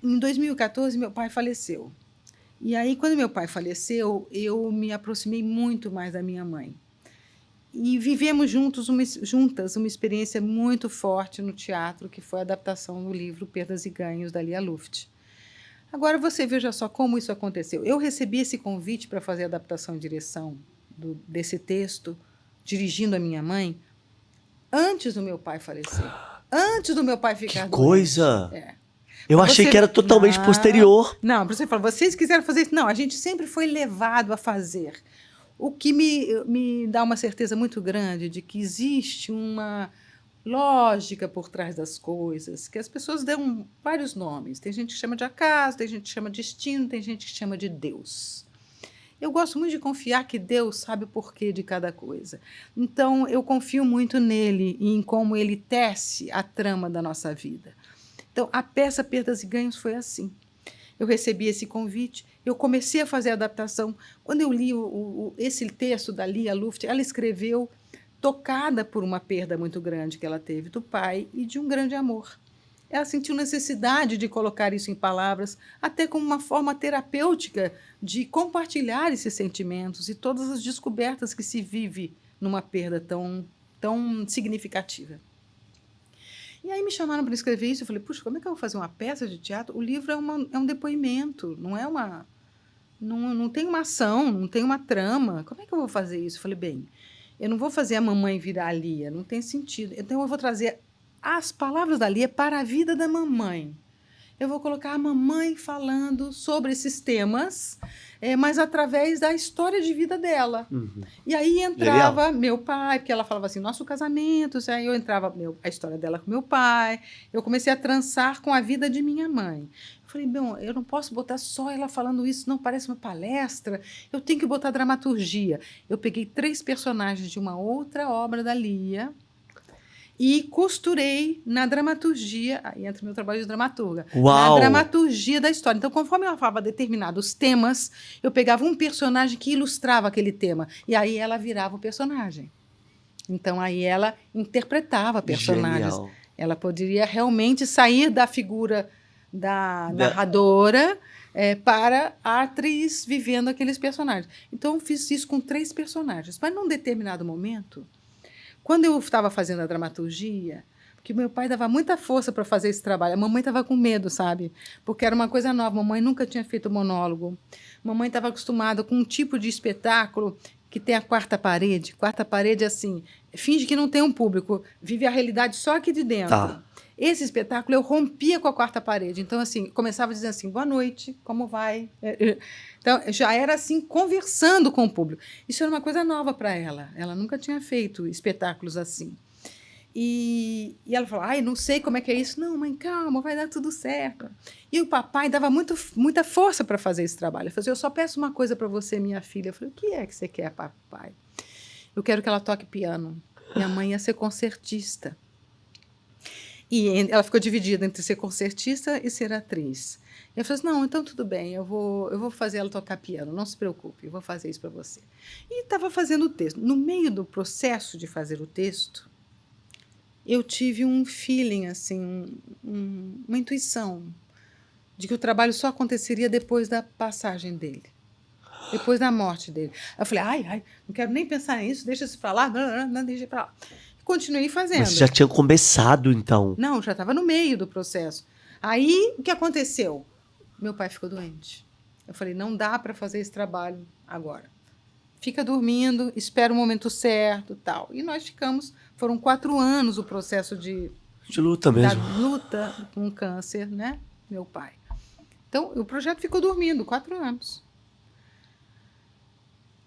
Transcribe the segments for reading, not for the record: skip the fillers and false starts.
em 2014, meu pai faleceu. E aí, quando meu pai faleceu, eu me aproximei muito mais da minha mãe. E vivemos juntas uma experiência muito forte no teatro, que foi a adaptação do livro Perdas e Ganhos, da Lia Luft. Agora, você veja só como isso aconteceu. Eu recebi esse convite para fazer a adaptação e direção desse texto, dirigindo a minha mãe, antes do meu pai falecer. Antes do meu pai Que ficar doente. coisa! Eu achei Você... que era totalmente posterior. Não, para você falar, vocês quiseram fazer isso. Não, a gente sempre foi levado a fazer. O que me dá uma certeza muito grande de que existe uma lógica por trás das coisas, que as pessoas dão vários nomes. Tem gente que chama de acaso, tem gente que chama de destino, tem gente que chama de Deus. Eu gosto muito de confiar que Deus sabe o porquê de cada coisa. Então, eu confio muito nele e em como ele tece a trama da nossa vida. Então, a peça Perdas e Ganhos foi assim. Eu recebi esse convite, eu comecei a fazer a adaptação. Quando eu li esse texto da Lia Luft, ela escreveu tocada por uma perda muito grande que ela teve do pai e de um grande amor. Ela sentiu necessidade de colocar isso em palavras, até como uma forma terapêutica de compartilhar esses sentimentos e todas as descobertas que se vive numa perda tão significativa. E aí me chamaram para escrever isso, eu falei, puxa, como é que eu vou fazer uma peça de teatro? O livro é um depoimento, não tem uma ação, não tem uma trama. Como é que eu vou fazer isso? Eu falei, bem, eu não vou fazer a mamãe virar a Lia, não tem sentido. Então eu vou trazer as palavras da Lia para a vida da mamãe. Eu vou colocar a mamãe falando sobre esses temas, mas através da história de vida dela. Uhum. E aí entrava meu pai, porque ela falava assim, nosso casamento, aí eu entrava a história dela com meu pai, eu comecei a trançar com a vida de minha mãe. Eu falei, bom, eu não posso botar só ela falando isso, não parece uma palestra, eu tenho que botar dramaturgia. Eu peguei 3 personagens de uma outra obra da Lia, e costurei na dramaturgia, aí entra o meu trabalho de dramaturga, Uau! na dramaturgia da história. Então, conforme ela falava determinados temas, eu pegava um personagem que ilustrava aquele tema, e aí ela virava o personagem. Então, aí ela interpretava personagens. Genial. Ela poderia realmente sair da figura da narradora para a atriz vivendo aqueles personagens. Então, eu fiz isso com 3 personagens. Mas, num determinado momento, quando eu estava fazendo a dramaturgia, porque meu pai dava muita força para fazer esse trabalho, a mamãe estava com medo, sabe? Porque era uma coisa nova, a mamãe nunca tinha feito monólogo. A mamãe estava acostumada com um tipo de espetáculo que tem a quarta parede. Quarta parede, assim, finge que não tem um público, vive a realidade só aqui de dentro. Tá. Esse espetáculo eu rompia com a quarta parede. Então, assim, começava dizendo assim, boa noite, como vai? Então, já era assim, conversando com o público. Isso era uma coisa nova para ela. Ela nunca tinha feito espetáculos assim. E ela falou, ai, não sei como é que é isso. Não, mãe, calma, vai dar tudo certo. E o papai dava muita força para fazer esse trabalho. Ele falou assim, eu só peço uma coisa para você, minha filha. Eu falei, o que é que você quer, papai? Eu quero que ela toque piano. Minha mãe ia ser concertista. E ela ficou dividida entre ser concertista e ser atriz. E eu falei assim, não, então tudo bem, eu vou fazer ela tocar piano, não se preocupe, eu vou fazer isso para você. E estava fazendo o texto. No meio do processo de fazer o texto, eu tive um feeling, assim, uma intuição de que o trabalho só aconteceria depois da passagem dele, depois da morte dele. Eu falei, ai, não quero nem pensar nisso, deixa isso para lá, não, deixa para lá. Continuei fazendo. Mas já tinha começado, então. Não, já estava no meio do processo. Aí, o que aconteceu? Meu pai ficou doente. Eu falei, não dá para fazer esse trabalho agora. Fica dormindo, espera o momento certo, tal. E nós ficamos, foram 4 anos o processo de luta mesmo. Da luta com o câncer, né? Meu pai. Então, o projeto ficou dormindo 4 anos.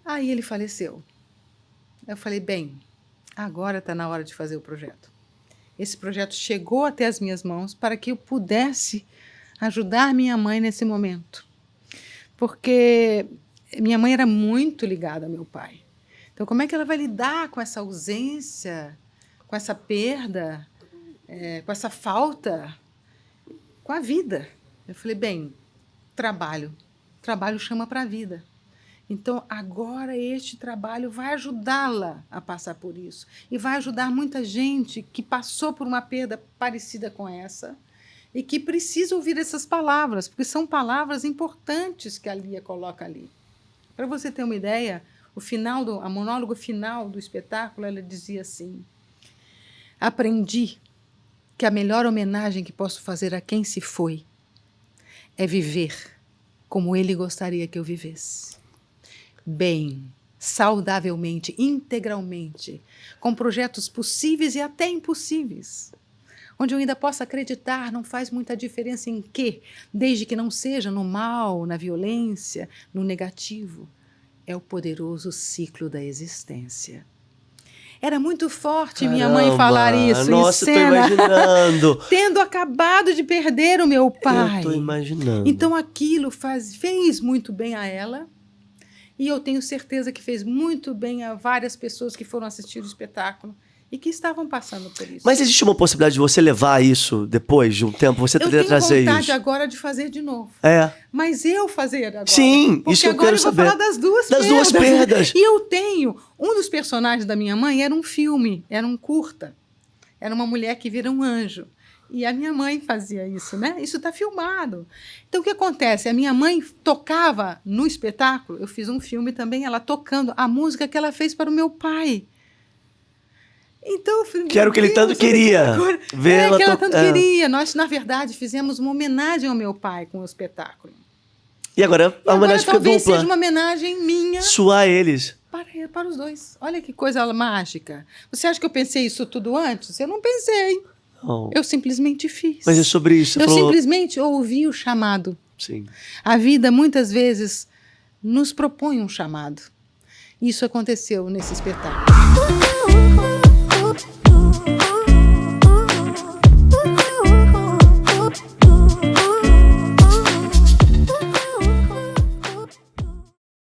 Aí ele faleceu. Eu falei, bem, agora está na hora de fazer o projeto. Esse projeto chegou até as minhas mãos para que eu pudesse ajudar minha mãe nesse momento. Porque minha mãe era muito ligada ao meu pai. Então, como é que ela vai lidar com essa ausência, com essa perda, com essa falta, com a vida? Eu falei, bem, trabalho chama para a vida. Então, agora este trabalho vai ajudá-la a passar por isso. E vai ajudar muita gente que passou por uma perda parecida com essa e que precisa ouvir essas palavras, porque são palavras importantes que a Lia coloca ali. Para você ter uma ideia, a monólogo final do espetáculo, ela dizia assim: aprendi que a melhor homenagem que posso fazer a quem se foi é viver como ele gostaria que eu vivesse. Bem, saudavelmente, integralmente, com projetos possíveis e até impossíveis, onde eu ainda possa acreditar, não faz muita diferença em quê, desde que não seja no mal, na violência, no negativo. É o poderoso ciclo da existência. Era muito forte minha mãe falar isso nossa, em cena. eu tô imaginando. Tendo acabado de perder o meu pai. Eu tô imaginando. Então aquilo fez muito bem a ela. E eu tenho certeza que fez muito bem a várias pessoas que foram assistir o espetáculo e que estavam passando por isso. Mas existe uma possibilidade de você levar isso depois de um tempo? Você trazer isso? Eu tenho vontade agora de fazer de novo. Mas eu fazer agora. Sim, porque isso eu agora quero eu vou saber. falar das duas perdas. E eu tenho... Um dos personagens da minha mãe era um filme, era um curta. Era uma mulher que vira um anjo. E a minha mãe fazia isso, né? Isso está filmado. Então, o que acontece? A minha mãe tocava no espetáculo, eu fiz um filme também, ela tocando a música que ela fez para o meu pai. Então, eu falei, que era o que ele tanto queria. Que ela tanto queria. Nós, na verdade, fizemos uma homenagem ao meu pai com o espetáculo. E agora a homenagem fica talvez dupla. Seja uma homenagem minha. Sua a eles. Para os dois. Olha que coisa mágica. Você acha que eu pensei isso tudo antes? Eu não pensei. Oh. Eu simplesmente fiz. Mas é sobre isso. Eu simplesmente ouvi o chamado. Sim. A vida, muitas vezes, nos propõe um chamado. Isso aconteceu nesse espetáculo.